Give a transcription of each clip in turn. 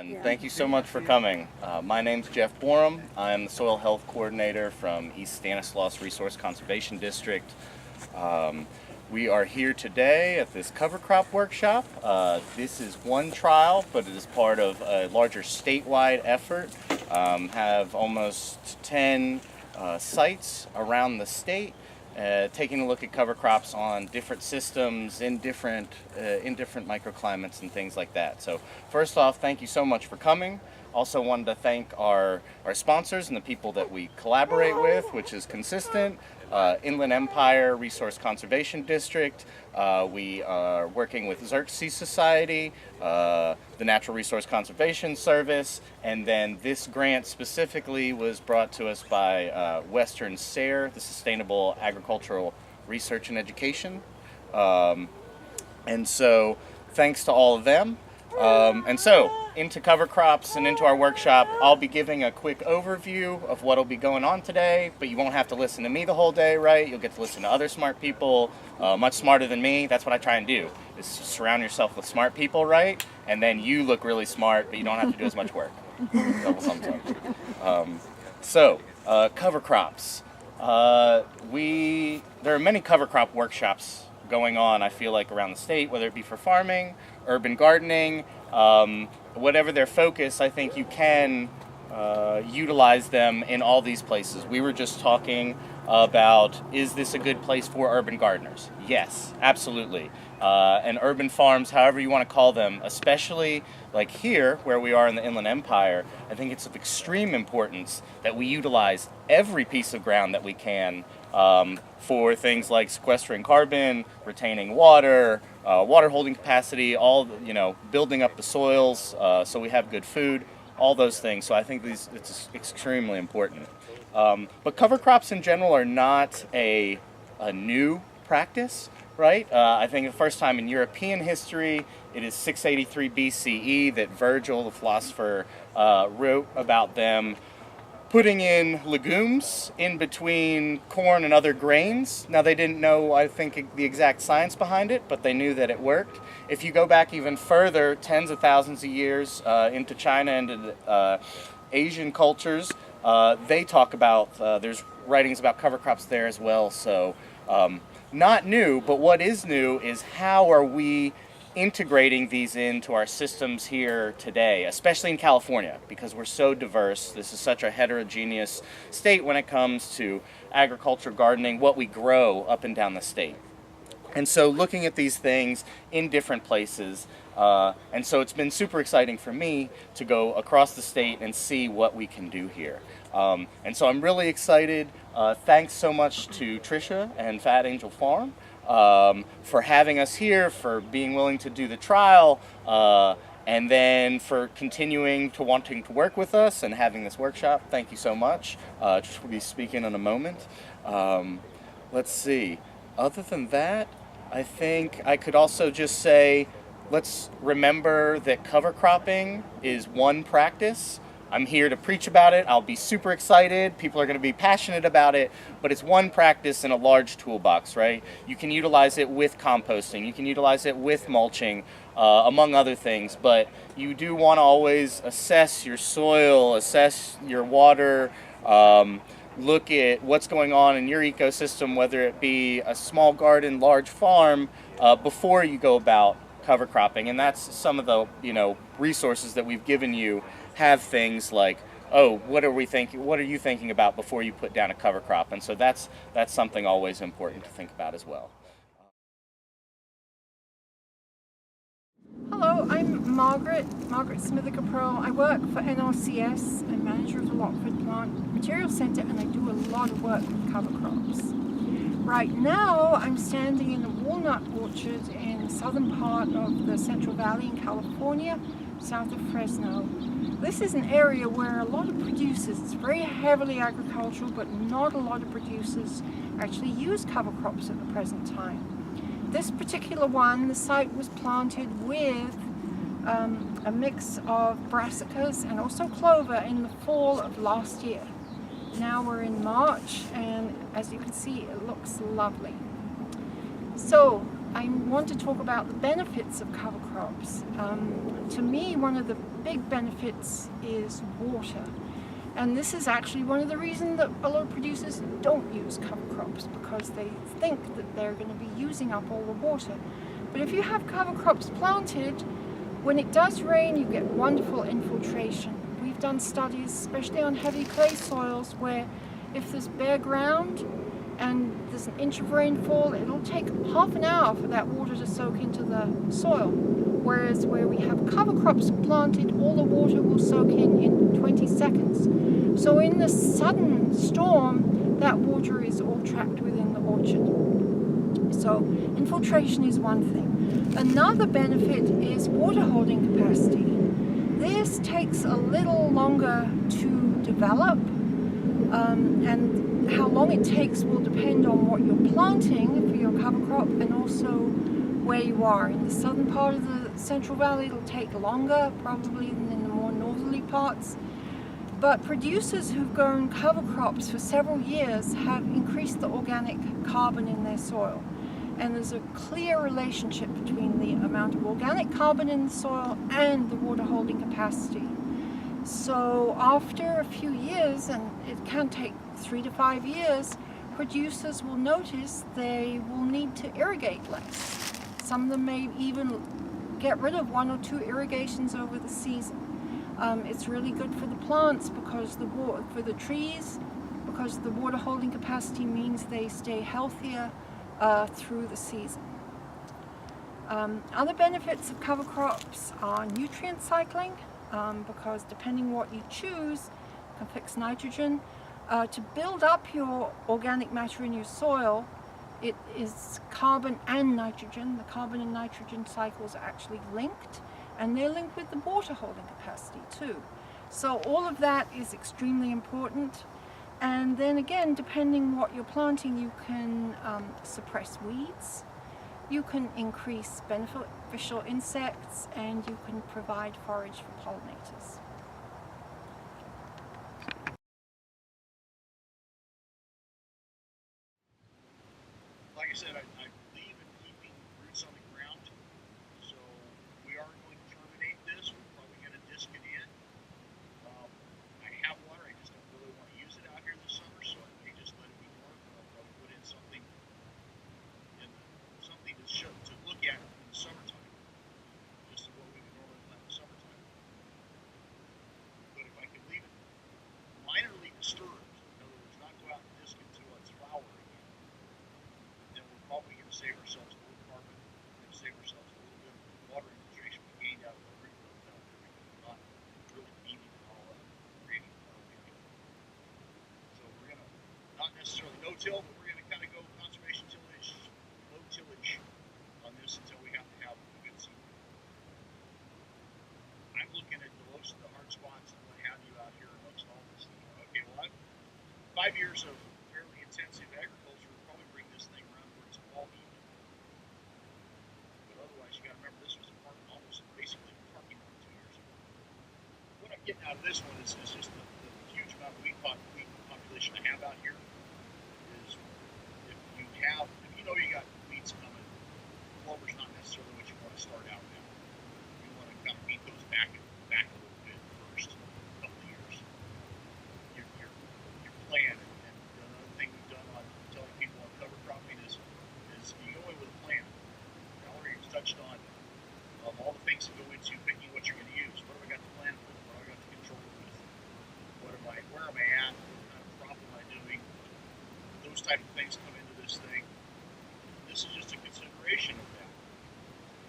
and thank you so much for coming. My name's Jeff Borum. I'm the Soil Health Coordinator from East Stanislaus Resource Conservation District. We are here today at this cover crop workshop. This is one trial, but it is part of a larger statewide effort. Have almost 10 sites around the state. Taking a look at cover crops on different systems in different microclimates and things like that. So first off, thank you so much for coming. Also wanted to thank our sponsors and the people that we collaborate with, which is consistent. Inland Empire Resource Conservation District. We are working with Xerxes Society, the Natural Resource Conservation Service, and then this grant specifically was brought to us by Western SARE, the Sustainable Agricultural Research and Education. And so thanks to all of them. And so into cover crops and into our workshop, I'll be giving a quick overview of what will be going on today, but you won't have to listen to me the whole day, right? You'll get to listen to other smart people, much smarter than me. That's what I try and do, is surround yourself with smart people, right? And then you look really smart, but you don't have to do as much work. Double thumbs up. So, cover crops. There are many cover crop workshops going on, I feel like, around the state, whether it be for farming, urban gardening, whatever their focus, I think you can utilize them in all these places. We were just talking about, is this a good place for urban gardeners? Yes, absolutely. And urban farms, however you want to call them, especially like here where we are in the Inland Empire, I think it's of extreme importance that we utilize every piece of ground that we can for things like sequestering carbon, retaining water, water holding capacity, building up the soils so we have good food, all those things. So I think it's extremely important. But cover crops in general are not a new practice, right? I think the first time in European history, it is 683 BCE that Virgil, the philosopher, wrote about them putting in legumes in between corn and other grains. Now, they didn't know, I think, the exact science behind it, but they knew that it worked. If you go back even further, tens of thousands of years into China and into Asian cultures, they talk about, there's writings about cover crops there as well. So not new, but what is new is how are we integrating these into our systems here today, especially in California, because we're so diverse. This is such a heterogeneous state when it comes to agriculture, gardening, what we grow up and down the state. And so looking at these things in different places, and so it's been super exciting for me to go across the state and see what we can do here. And so I'm really excited. Thanks so much to Tricia and Fat Angel Farm for having us here, for being willing to do the trial, and then for continuing to wanting to work with us and having this workshop. Thank you so much. Tricia will be speaking in a moment. Let's see. Other than that, I think I could also just say, let's remember that cover cropping is one practice. I'm here to preach about it. I'll be super excited. People are going to be passionate about it, but it's one practice in a large toolbox, right? You can utilize it with composting. You can utilize it with mulching, among other things, but you do want to always assess your soil, assess your water, look at what's going on in your ecosystem, whether it be a small garden, large farm, before you go about cover cropping. And that's some of the resources that we've given you. Have things like, oh, what are you thinking about before you put down a cover crop? And so that's something always important to think about as well. Hello, I'm Margaret Smithicker-Pearl. I work for NRCS. I'm manager of the Lockford Plant Material Center, and I do a lot of work with cover crops. Right now, I'm standing in a walnut orchard in the southern part of the Central Valley in California, south of Fresno. This is an area where a lot of producers, it's very heavily agricultural, but not a lot of producers actually use cover crops at the present time. This particular one, the site was planted with a mix of brassicas and also clover in the fall of last year. Now we're in March, and as you can see, it looks lovely. So I want to talk about the benefits of cover crops. To me, one of the big benefits is water. And this is actually one of the reasons that a lot of producers don't use cover crops, because they think that they're going to be using up all the water. But if you have cover crops planted, when it does rain, you get wonderful infiltration. We've done studies, especially on heavy clay soils, where if there's bare ground and there's an inch of rainfall, it'll take half an hour for that water to soak into the soil. Whereas where we have cover crops planted, all the water will soak in 20 seconds. So in the sudden storm, that water is all trapped within the orchard. So infiltration is one thing. Another benefit is water holding capacity. This takes a little longer to develop, and how long it takes will depend on what you're planting for your cover crop and also where you are. In the southern part of the Central Valley, it'll take longer probably than in the more northerly parts. But producers who've grown cover crops for several years have increased the organic carbon in their soil. And there's a clear relationship between the amount of organic carbon in the soil and the water holding capacity. So after a few years, and it can take 3 to 5 years, producers will notice they will need to irrigate less. Some of them may even get rid of 1 or 2 irrigations over the season. It's really good for the plants because for the trees, because the water holding capacity means they stay healthier through the season. Other benefits of cover crops are nutrient cycling, because depending what you choose, you can fix nitrogen. To build up your organic matter in your soil, it is carbon and nitrogen. The carbon and nitrogen cycles are actually linked, and they're linked with the water holding capacity too. So all of that is extremely important. And then again, depending what you're planting, you can suppress weeds, you can increase beneficial insects, and you can provide forage for pollinators. Like I said, I believe in keeping roots on the ground. So we are going to terminate this. We're probably going to disc it in. I have water. I just don't really want to use it out here this summer, so I may just let it be dormant. I'll probably put in something to look at in the summertime, just what we would normally plant in the summertime. But if I could leave it minorly disturbed, in other words, not go out and disc it until it's flowering, then we're probably going to save ourselves a little carbon, we're going to save ourselves a little bit of water infiltration we gained out of the root because we're not really beating it all up, creating anything. So we're going to, not necessarily no-till, but we're going to kind of go conservation tillage, low tillage on this until we have to have a good seed. I'm looking at most of the hard spots and what have you out here amongst all this. Okay, well, 5 years of fairly intensive agriculture will probably bring this thing around where it's all even. But otherwise, you got to remember this was almost basically a parking lot 2 years ago. What I'm getting out of this one is just the huge amount of weed population I have out here. Is if you know you got weeds coming, clover's not necessarily what you want to start out with. You want to kind of beat those back a little bit first, a couple of years. Your plan, and another thing we've done on telling people on cover cropping is you go in with a plan. Valerie's touched on all the things that go into picking what you're going to use. What have I got to plan for? What have I got to control with? Where am I at? What kind of crop am I doing? Those type of things come into this thing. This is just a consideration of that.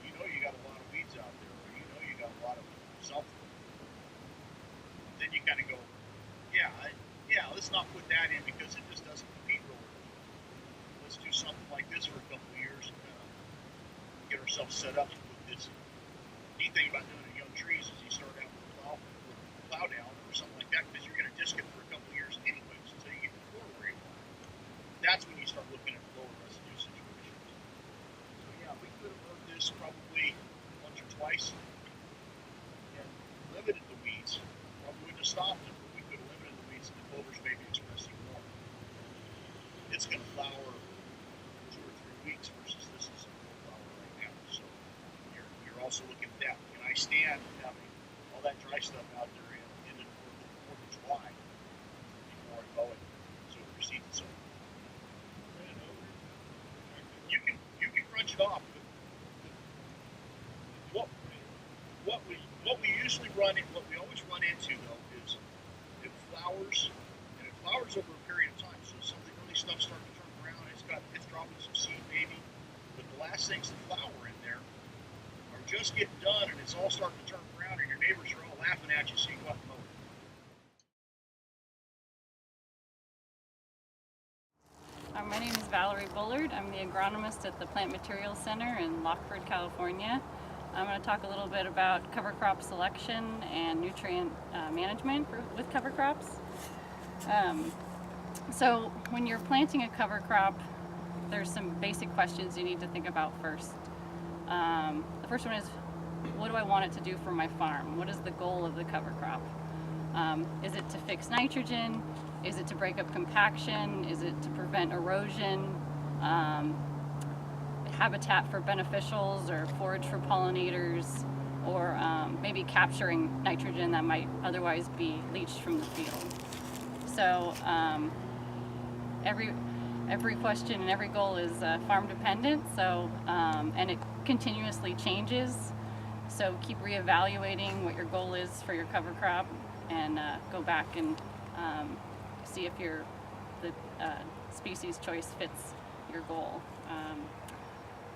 You know you got a lot of weeds out there, or you know you got a lot of something. Then you kind of go, yeah, let's not put that in because it just doesn't compete real well. Let's do something like this for a couple of years and get ourselves set up to put this in. The neat thing about doing it in young trees is you start out with a plow down or something like that because you're going to disc it for a couple of years anyways until you get the core where you want. That's when you start looking at lower residue situations. So yeah, we could have worked this probably once or twice and limited the weeds. Probably wouldn't have stopped it, but we could have limited the weeds and the clovers maybe expressing more. It's going to flower 2 or 3 weeks versus this is a full flower I stand having all that dry stuff out there in the 4th of July before I mow it, so it precedes itself. You can crunch it off, but what we usually what we always run into though is it flowers, and it flowers over a period of time. So some of the early stuff starting to turn brown. It's dropping some seed maybe, but the last things that flower in there are just getting done, and it's all starting to turn brown, and your neighbors are all laughing at you, so you go out and mow it. My name is Valerie Bullard. I'm the agronomist at the Plant Materials Center in Lockford, California. I'm going to talk a little bit about cover crop selection and nutrient management with cover crops. So when you're planting a cover crop, there's some basic questions you need to think about first. The first one is, what do I want it to do for my farm? What is the goal of the cover crop? Is it to fix nitrogen? Is it to break up compaction? Is it to prevent erosion? Habitat for beneficials or forage for pollinators, or maybe capturing nitrogen that might otherwise be leached from the field. So every question and every goal is farm dependent, so and it continuously changes. So keep reevaluating what your goal is for your cover crop, and go back and see if the species choice fits your goal.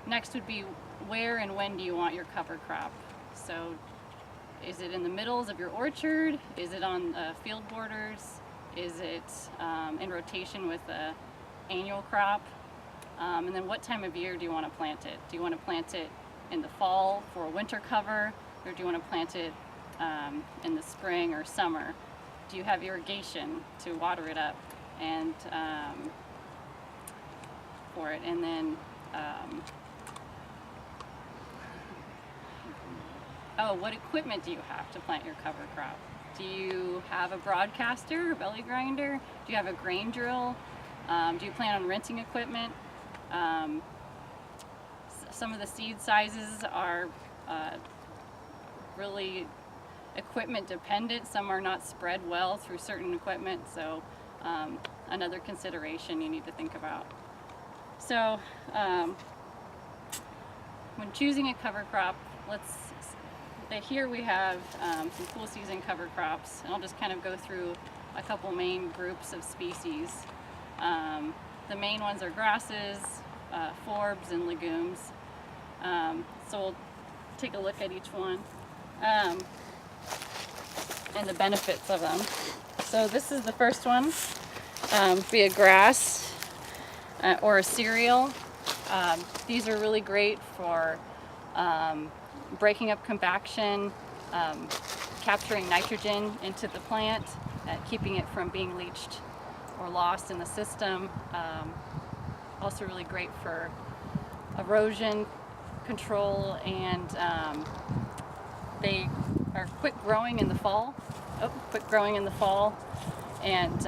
Next would be, where and when do you want your cover crop? So is it in the middles of your orchard? Is it on field borders? Is it in rotation with an annual crop? And then what time of year do you want to plant it? Do you want to plant it in the fall for a winter cover, or do you want to plant it in the spring or summer? Do you have irrigation to water it up and for it? And then what equipment do you have to plant your cover crop? Do you have a broadcaster or belly grinder? Do you have a grain drill? Do you plan on renting equipment? Some of the seed sizes are really equipment dependent. Some are not spread well through certain equipment, so another consideration you need to think about. So when choosing a cover crop, here we have some cool season cover crops, and I'll just kind of go through a couple main groups of species. The main ones are grasses, forbs, and legumes. So we'll take a look at each one and the benefits of them. So this is the first one, be a grass or a cereal. These are really great for breaking up compaction, capturing nitrogen into the plant, keeping it from being leached or lost in the system. Also really great for erosion control, and they are quick growing in the fall. And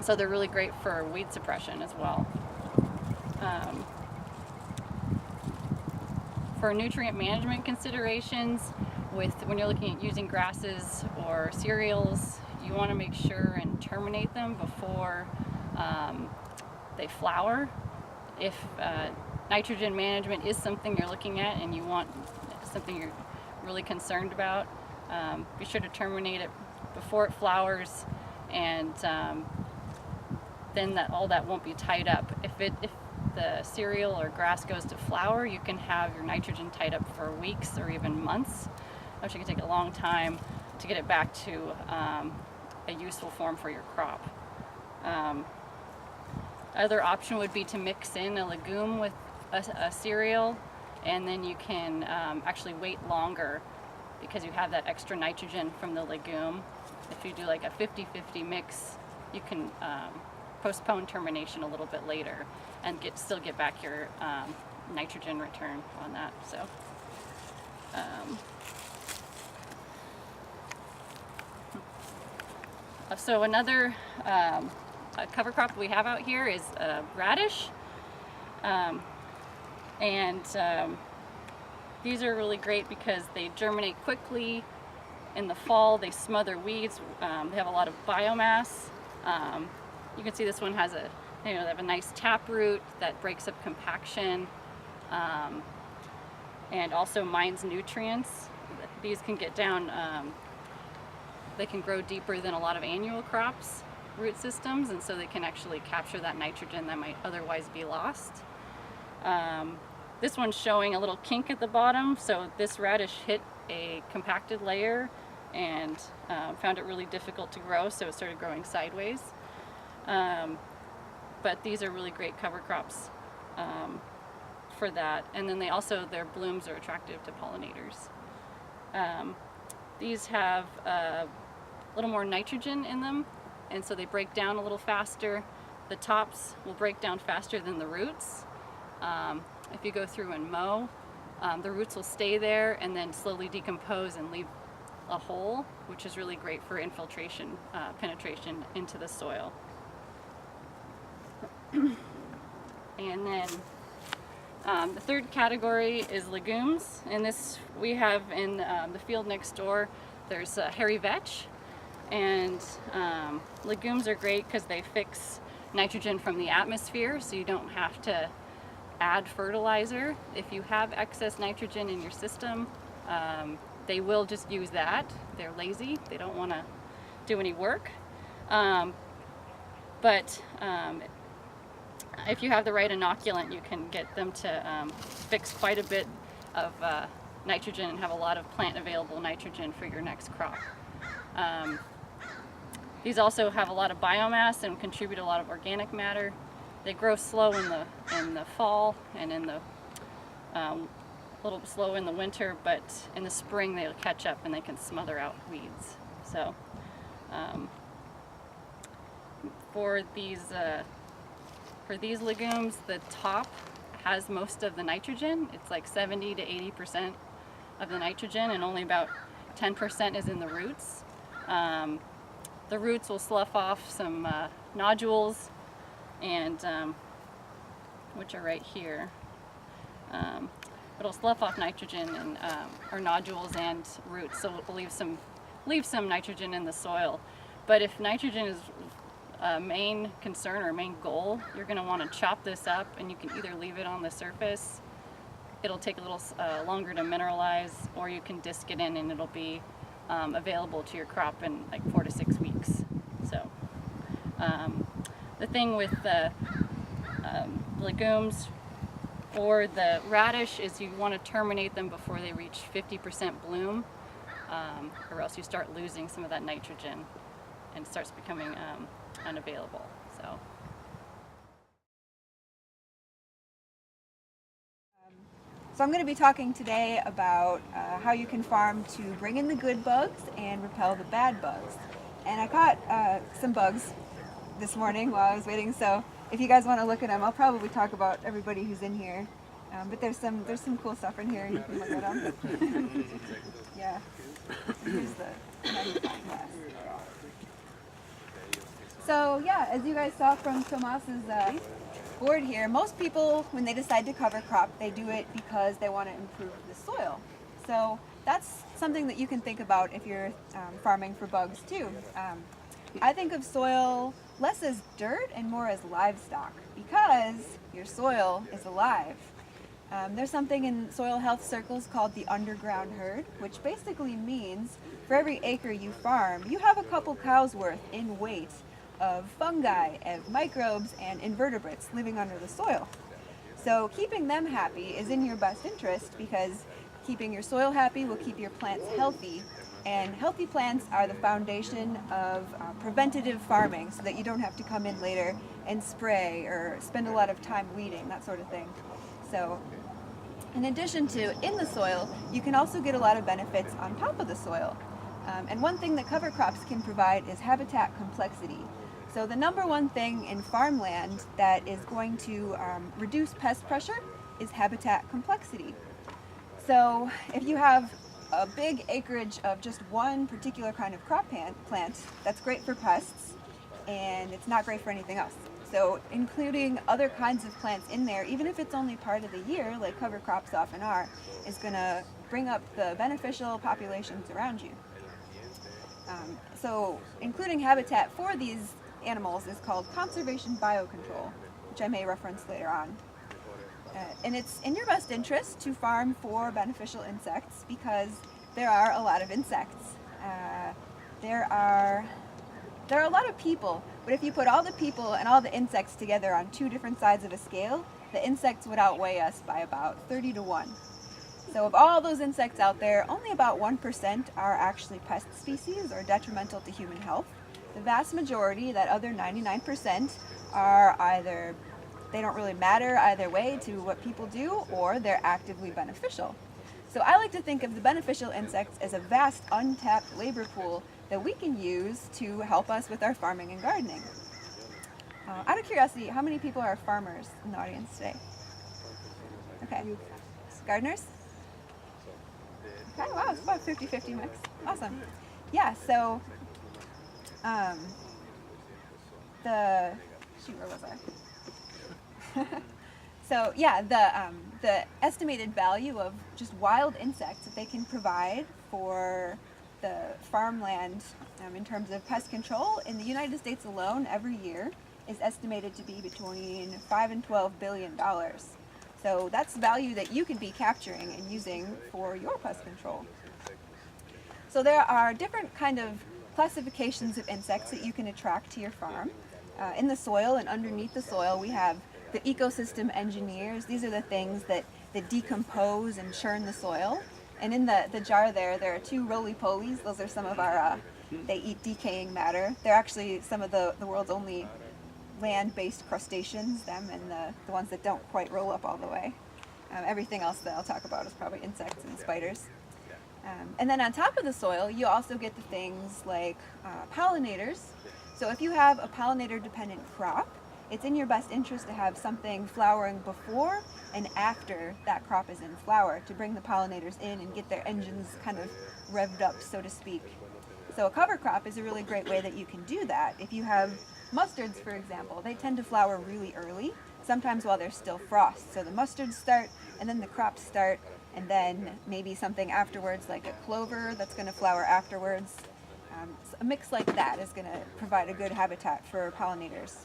so they're really great for weed suppression as well. For nutrient management considerations, when you're looking at using grasses or cereals, you want to make sure and terminate them before they flower. If nitrogen management is something you're looking at and you want something you're really concerned about, be sure to terminate it before it flowers, and then all that won't be tied up. If the cereal or grass goes to flower, you can have your nitrogen tied up for weeks or even months, which can take a long time to get it back to a useful form for your crop. Other option would be to mix in a legume with a cereal, and then you can actually wait longer because you have that extra nitrogen from the legume. If you do like a 50-50 mix, you can postpone termination a little bit later and still get back your nitrogen return on that. So another cover crop we have out here is radish, and These are really great because they germinate quickly. In the fall, they smother weeds. They have a lot of biomass. You can see this one has they have a nice taproot that breaks up compaction and also mines nutrients. These can get down, they can grow deeper than a lot of annual crops root systems, and so they can actually capture that nitrogen that might otherwise be lost. This one's showing a little kink at the bottom, so this radish hit a compacted layer and found it really difficult to grow, so it started growing sideways. But these are really great cover crops for that. And then their blooms are attractive to pollinators. These have a little more nitrogen in them, and so they break down a little faster. The tops will break down faster than the roots. If you go through and mow, the roots will stay there and then slowly decompose and leave a hole, which is really great for infiltration, penetration into the soil. And then the third category is legumes, and this we have in the field next door. There's hairy vetch, and legumes are great because they fix nitrogen from the atmosphere, so you don't have to add fertilizer. If you have excess nitrogen in your system, they will just use that. They're lazy, they don't want to do any work. But if you have the right inoculant, you can get them to fix quite a bit of nitrogen and have a lot of plant available nitrogen for your next crop. These also have a lot of biomass and contribute a lot of organic matter. They grow slow in the fall and in the a little slow in the winter, but in the spring they'll catch up and they can smother out weeds. So for these legumes, the top has most of the nitrogen. It's like 70 to 80% of the nitrogen, and only about 10% is in the roots. The roots will slough off some nodules, and which are right here. It'll slough off nitrogen and or nodules and roots, so it'll leave some nitrogen in the soil. But if nitrogen is a main concern or main goal, you're going to want to chop this up, and you can either leave it on the surface. It'll take a little longer to mineralize, or you can disc it in and it'll be available to your crop in like 4 to 6 weeks. So the thing with the legumes or the radish is you want to terminate them before they reach 50% bloom, or else you start losing some of that nitrogen and it starts becoming unavailable. So I'm going to be talking today about how you can farm to bring in the good bugs and repel the bad bugs. And I caught some bugs this morning while I was waiting, so if you guys want to look at them, I'll probably talk about everybody who's in here. But there's some cool stuff in here, you can look at them. Yeah. Here's the magnifying glass. So yeah, as you guys saw from Tomas's board here, most people, when they decide to cover crop, they do it because they want to improve the soil. So that's something that you can think about if you're farming for bugs too. I think of soil less as dirt and more as livestock, because your soil is alive. There's something in soil health circles called the underground herd, which basically means for every acre you farm, you have a couple cows worth in weight of fungi, of microbes, and invertebrates living under the soil. So keeping them happy is in your best interest, because keeping your soil happy will keep your plants healthy, and healthy plants are the foundation of preventative farming, so that you don't have to come in later and spray or spend a lot of time weeding, that sort of thing. So in addition to in the soil, you can also get a lot of benefits on top of the soil. And one thing that cover crops can provide is habitat complexity. So the number one thing in farmland that is going to reduce pest pressure is habitat complexity. So if you have a big acreage of just one particular kind of crop plant, that's great for pests, and it's not great for anything else. So including other kinds of plants in there, even if it's only part of the year, like cover crops often are, is going to bring up the beneficial populations around you. So including habitat for these animals is called conservation biocontrol, which I may reference later on. And it's in your best interest to farm for beneficial insects because there are a lot of insects. There are a lot of people, but if you put all the people and all the insects together on two different sides of a scale, the insects would outweigh us by about 30 to 1. So of all those insects out there, only about 1% are actually pest species or detrimental to human health. The vast majority, that other 99%, are either, they don't really matter either way to what people do, or they're actively beneficial. So I like to think of the beneficial insects as a vast untapped labor pool that we can use to help us with our farming and gardening. Out of curiosity, how many people are farmers in the audience today? Okay. Gardeners? Okay, wow, it's about 50-50 mix. Awesome. Yeah, so where was I? So yeah, the estimated value of just wild insects that they can provide for the farmland in terms of pest control in the United States alone every year is estimated to be between $5 and $12 billion. So that's value that you can be capturing and using for your pest control. So there are different kind of classifications of insects that you can attract to your farm. In the soil and underneath the soil, we have the ecosystem engineers. These are the things that decompose and churn the soil. And in the jar there are 2 roly-polies. Those are some of our, they eat decaying matter. They're actually some of the world's only land-based crustaceans, them and the ones that don't quite roll up all the way. Everything else that I'll talk about is probably insects and spiders. And then on top of the soil, you also get the things like pollinators. So if you have a pollinator-dependent crop, it's in your best interest to have something flowering before and after that crop is in flower to bring the pollinators in and get their engines kind of revved up, so to speak. So a cover crop is a really great way that you can do that. If you have mustards, for example, they tend to flower really early, sometimes while there's still frost. So the mustards start, and then the crops start, and then maybe something afterwards like a clover that's going to flower afterwards. So a mix like that is going to provide a good habitat for pollinators.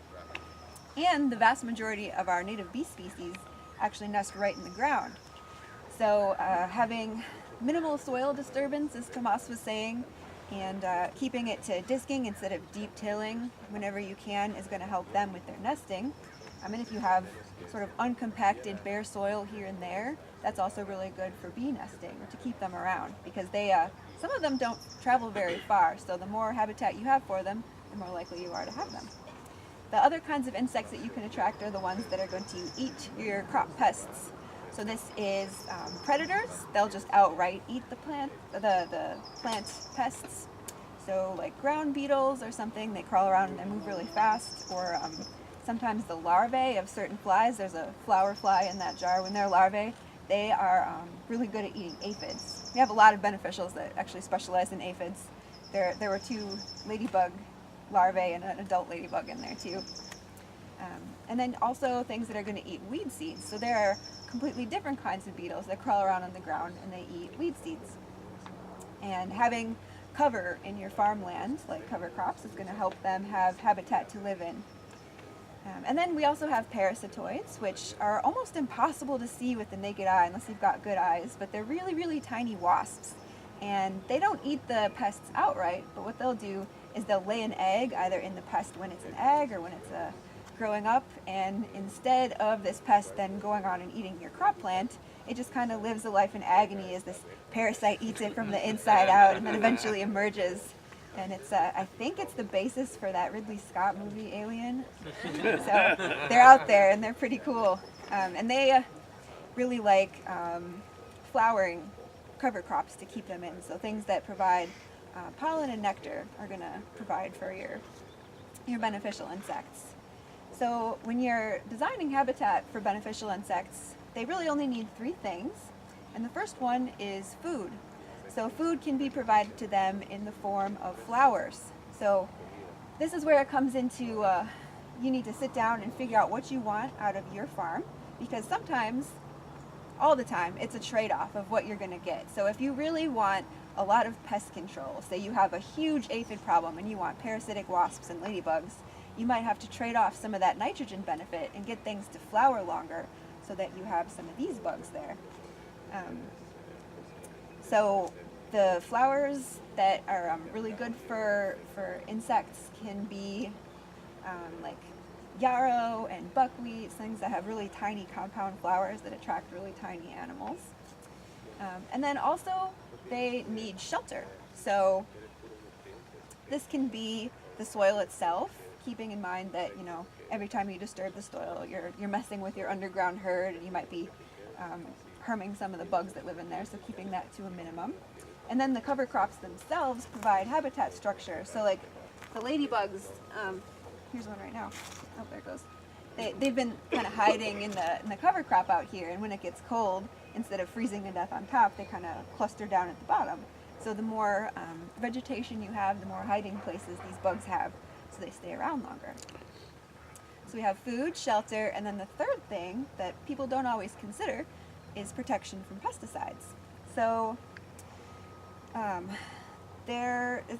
And the vast majority of our native bee species actually nest right in the ground. So having minimal soil disturbance, as Tomas was saying, and keeping it to disking instead of deep tilling whenever you can is going to help them with their nesting. And if you have sort of uncompacted bare soil here and there, that's also really good for bee nesting to keep them around because they, some of them don't travel very far, so the more habitat you have for them, the more likely you are to have them. The other kinds of insects that you can attract are the ones that are going to eat your crop pests. So this is predators. They'll just outright eat the plant pests. So like ground beetles or something, they crawl around and they move really fast. Or sometimes the larvae of certain flies. There's a flower fly in that jar. When they're larvae, they are really good at eating aphids. We have a lot of beneficials that actually specialize in aphids. There were 2 ladybug larvae and an adult ladybug in there too. And then also things that are going to eat weed seeds. So there are completely different kinds of beetles that crawl around on the ground and they eat weed seeds. And having cover in your farmland, like cover crops, is going to help them have habitat to live in. And then we also have parasitoids, which are almost impossible to see with the naked eye unless you've got good eyes, but they're really, really tiny wasps. And they don't eat the pests outright, but what they'll do is they'll lay an egg either in the pest when it's an egg or when it's growing up, and instead of this pest then going on and eating your crop plant, it just kind of lives a life in agony as this parasite eats it from the inside out and then eventually emerges. And it's, I think it's the basis for that Ridley Scott movie, Alien. So they're out there and they're pretty cool. And they really like flowering cover crops to keep them in. So things that provide pollen and nectar are going to provide for your beneficial insects. So when you're designing habitat for beneficial insects, they really only need 3 things. And the first one is food. So food can be provided to them in the form of flowers. So this is where it comes into you need to sit down and figure out what you want out of your farm, because sometimes, all the time, it's a trade-off of what you're going to get. So if you really want a lot of pest control, say you have a huge aphid problem and you want parasitic wasps and ladybugs, you might have to trade off some of that nitrogen benefit and get things to flower longer so that you have some of these bugs there. So the flowers that are really good for insects can be like yarrow and buckwheat, things that have really tiny compound flowers that attract really tiny animals. And then also they need shelter. So this can be the soil itself, keeping in mind that, you know, every time you disturb the soil, you're messing with your underground herd, and you might be harming some of the bugs that live in there, so keeping that to a minimum. And then the cover crops themselves provide habitat structure. So like the ladybugs, here's one right now. Oh, there it goes. They've been kind of hiding in the cover crop out here, and when it gets cold, instead of freezing to death on top, they kind of cluster down at the bottom. So the more vegetation you have, the more hiding places these bugs have, so they stay around longer. So we have food, shelter, and then the third thing that people don't always consider is protection from pesticides. So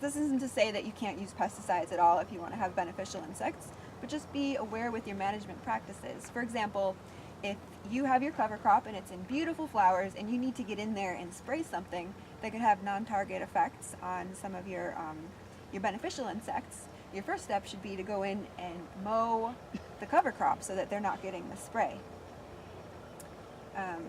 this isn't to say that you can't use pesticides at all if you want to have beneficial insects, but just be aware with your management practices. For example, if you have your cover crop and it's in beautiful flowers and you need to get in there and spray something that could have non-target effects on some of your beneficial insects, your first step should be to go in and mow the cover crop so that they're not getting the spray.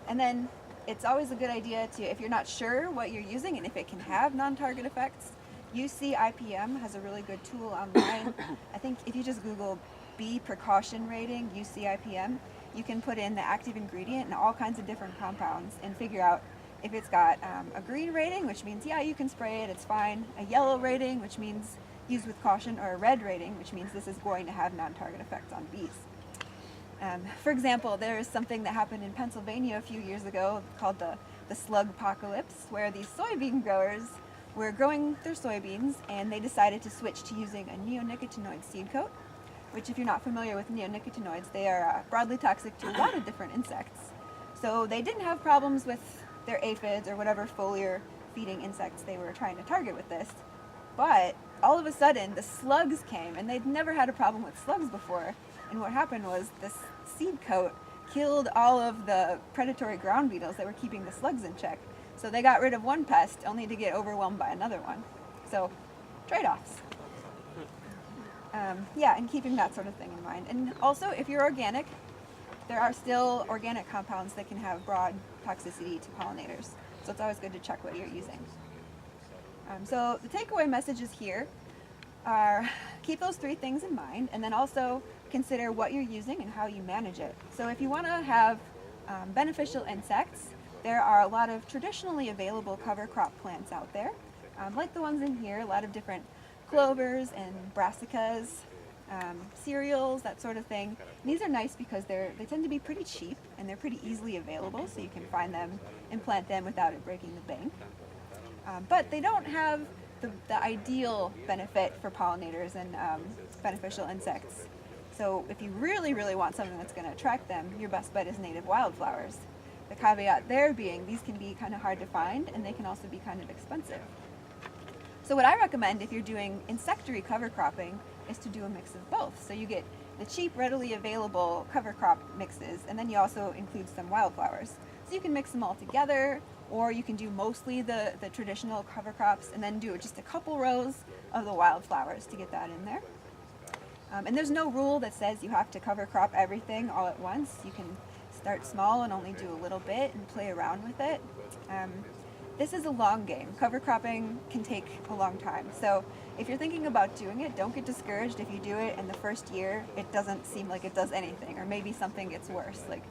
And then it's always a good idea to, if you're not sure what you're using and if it can have non-target effects, UC IPM has a really good tool online. I think if you just Google bee precaution rating, UC IPM, you can put in the active ingredient and all kinds of different compounds and figure out if it's got a green rating, which means, yeah, you can spray it, it's fine, a yellow rating, which means use with caution, or a red rating, which means this is going to have non-target effects on bees. For example, there is something that happened in Pennsylvania a few years ago called the slug apocalypse, where these soybean growers were growing their soybeans and they decided to switch to using a neonicotinoid seed coat, which, if you're not familiar with neonicotinoids, they are broadly toxic to a lot of different insects. So they didn't have problems with their aphids or whatever foliar feeding insects they were trying to target with this, but all of a sudden the slugs came, and they'd never had a problem with slugs before. And what happened was this seed coat killed all of the predatory ground beetles that were keeping the slugs in check. So they got rid of one pest only to get overwhelmed by another one. So trade-offs. Yeah, and keeping that sort of thing in mind. And also, if you're organic, there are still organic compounds that can have broad toxicity to pollinators. So it's always good to check what you're using. So the takeaway messages here are keep those three things in mind, and then also consider what you're using and how you manage it. So if you want to have beneficial insects, there are a lot of traditionally available cover crop plants out there, like the ones in here, a lot of different clovers and brassicas, cereals, that sort of thing. And these are nice because they tend to be pretty cheap and they're pretty easily available, so you can find them and plant them without it breaking the bank. But they don't have the ideal benefit for pollinators and beneficial insects. So if you really, really want something that's going to attract them, your best bet is native wildflowers. The caveat there being these can be kind of hard to find, and they can also be kind of expensive. So what I recommend if you're doing insectary cover cropping is to do a mix of both. So you get the cheap, readily available cover crop mixes, and then you also include some wildflowers. So you can mix them all together, or you can do mostly the traditional cover crops and then do just a couple rows of the wildflowers to get that in there. And there's no rule that says you have to cover crop everything all at once. You can start small and only do a little bit and play around with it. This is a long game. Cover cropping can take a long time. So if you're thinking about doing it, don't get discouraged if you do it and the first year it doesn't seem like it does anything, or maybe something gets worse. Like,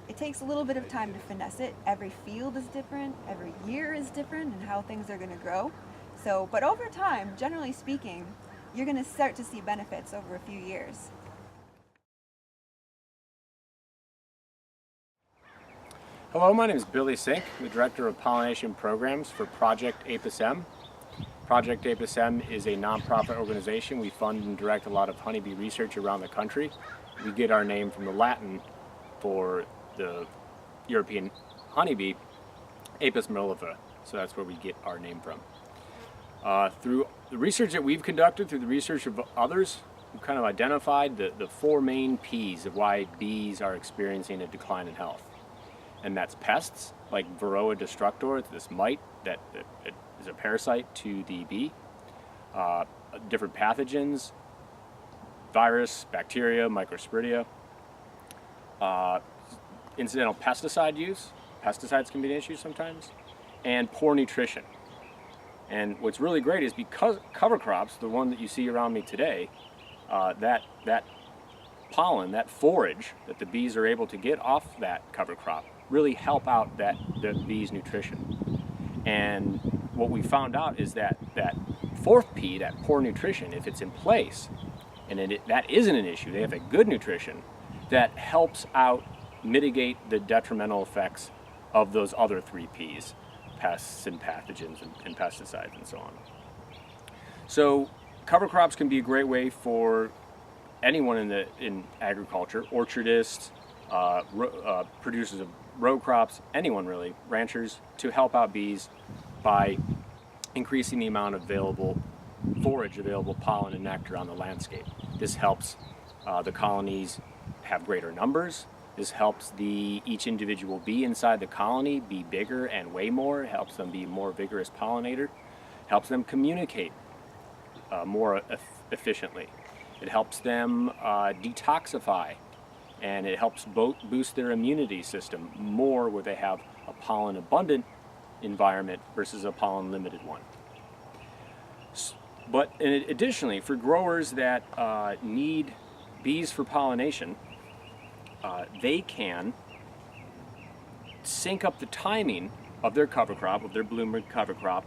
it takes a little bit of time to finesse it. Every field is different, every year is different, and how things are going to grow. So, but over time, generally speaking, you're going to start to see benefits over a few years. Hello, my name is Billy Sink, the Director of Pollination Programs for Project Apis M. Project APIS-M is a nonprofit organization. We fund and direct a lot of honeybee research around the country. We get our name from the Latin for the European honeybee, Apis mellifera. So that's where we get our name from. Through the research that we've conducted, through the research of others, we've kind of identified the four main P's of why bees are experiencing a decline in health. And that's pests, like Varroa destructor, it's this mite that is a parasite to the bee. Different pathogens, virus, bacteria, microsporidia. Incidental pesticide use, pesticides can be an issue sometimes, and poor nutrition. And what's really great is because cover crops, the one that you see around me today, that pollen, that forage that the bees are able to get off that cover crop really help out the bees' nutrition. And what we found out is that fourth P, that poor nutrition, if it's in place, and that isn't an issue, they have a good nutrition, that helps out mitigate the detrimental effects of those other three Ps, pests and pathogens and pesticides and so on. So cover crops can be a great way for anyone in agriculture, orchardists, producers of row crops, anyone really, ranchers, to help out bees by increasing the amount of available forage, available pollen and nectar on the landscape. This helps the colonies have greater numbers. This helps each individual bee inside the colony be bigger and weigh more. It helps them be a more vigorous pollinator. Helps them communicate more efficiently. It helps them detoxify, and it helps boost their immunity system more where they have a pollen abundant environment versus a pollen limited one. But additionally, for growers that need bees for pollination, they can sync up the timing of their cover crop, of their bloomer cover crop,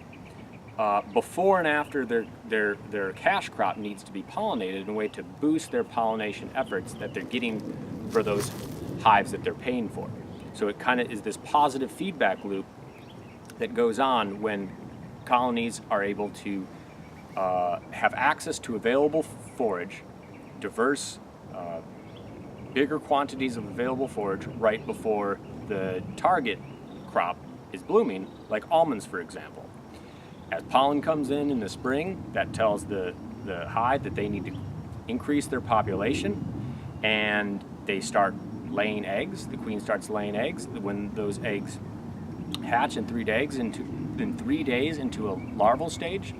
before and after their cash crop needs to be pollinated in a way to boost their pollination efforts that they're getting for those hives that they're paying for. So it kind of is this positive feedback loop that goes on when colonies are able to have access to available forage, diverse, bigger quantities of available forage right before the target crop is blooming, like almonds, for example. As pollen comes in the spring, that tells the hive that they need to increase their population, and they start laying eggs. The queen starts laying eggs. When those eggs hatch in 3 days into a larval stage,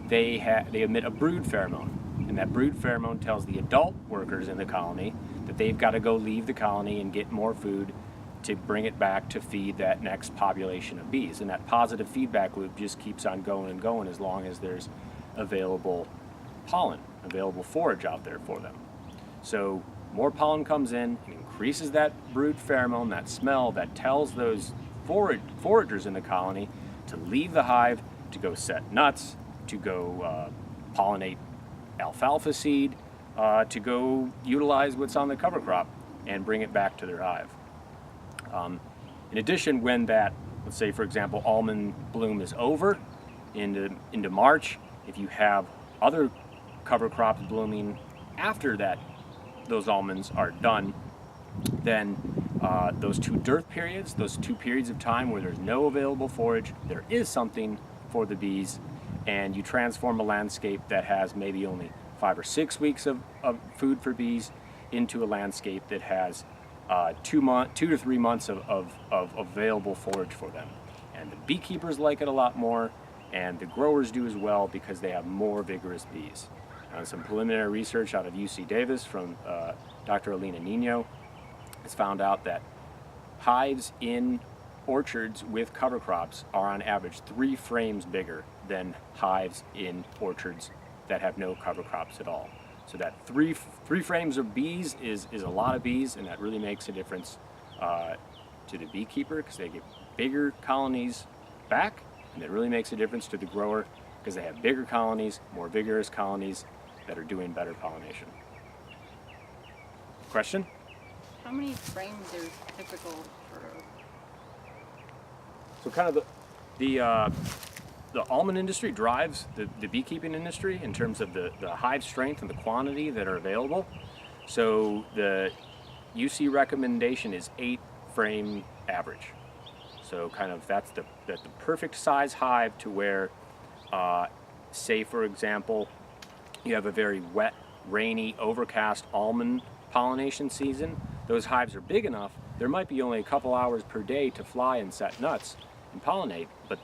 they emit a brood pheromone, and that brood pheromone tells the adult workers in the colony that they've got to go leave the colony and get more food to bring it back to feed that next population of bees. And that positive feedback loop just keeps on going and going as long as there's available pollen, available forage out there for them. So more pollen comes in, it increases that brood pheromone, that smell that tells those foragers in the colony to leave the hive, to go set nuts, to go pollinate alfalfa seed, to go utilize what's on the cover crop and bring it back to their hive. In addition, when that, let's say for example, almond bloom is over into March, if you have other cover crops blooming after those almonds are done, then those two dearth periods, those 2 periods of time where there's no available forage, there is something for the bees, and you transform a landscape that has maybe only 5 or 6 weeks of food for bees into a landscape that has 2 to 3 months of available forage for them. And the beekeepers like it a lot more, and the growers do as well because they have more vigorous bees. Some preliminary research out of UC Davis from Dr. Alina Nino has found out that hives in orchards with cover crops are on average 3 frames bigger than hives in orchards that have no cover crops at all. So that three frames of bees is a lot of bees, and that really makes a difference to the beekeeper because they get bigger colonies back, and it really makes a difference to the grower because they have bigger colonies, more vigorous colonies that are doing better pollination. Question? How many frames are typical for? So kind of the almond industry drives the beekeeping industry in terms of the hive strength and the quantity that are available. So the UC recommendation is 8 frame average. So kind of that's the perfect size hive to where, say for example, you have a very wet, rainy, overcast almond pollination season. Those hives are big enough, there might be only a couple hours per day to fly and set nuts and pollinate, but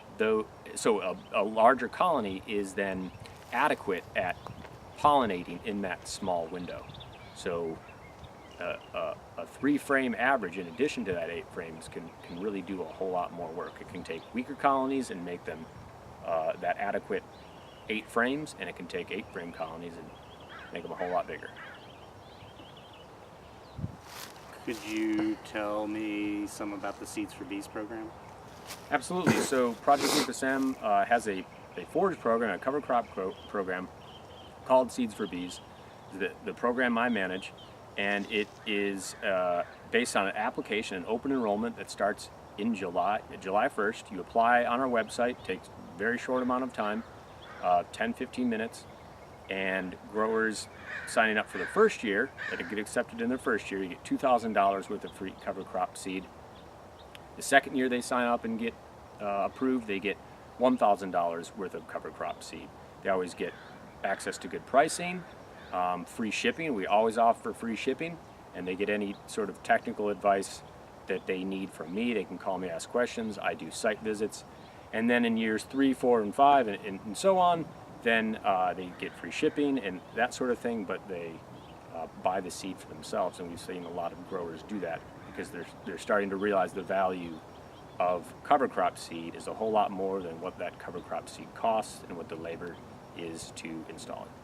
so a larger colony is then adequate at pollinating in that small window. So a 3 frame average in addition to that 8 frames can really do a whole lot more work. It can take weaker colonies and make them that adequate 8 frames, and it can take 8 frame colonies and make them a whole lot bigger. Could you tell me some about the Seeds for Bees program? Absolutely. So Project Lupus M has a forage program, a cover crop program called Seeds for Bees. The program I manage, and it is based on an application, an open enrollment that starts in July 1st. You apply on our website, takes a very short amount of time, 10-15 minutes, and growers signing up for the first year, that get accepted in their first year, you get $2,000 worth of free cover crop seed. The second year they sign up and get approved, they get $1,000 worth of cover crop seed. They always get access to good pricing, free shipping. We always offer free shipping, and they get any sort of technical advice that they need from me. They can call me, ask questions. I do site visits. And then in years 3, 4, and 5, and so on, then they get free shipping and that sort of thing, but they buy the seed for themselves, and we've seen a lot of growers do that because they're starting to realize the value of cover crop seed is a whole lot more than what that cover crop seed costs and what the labor is to install it.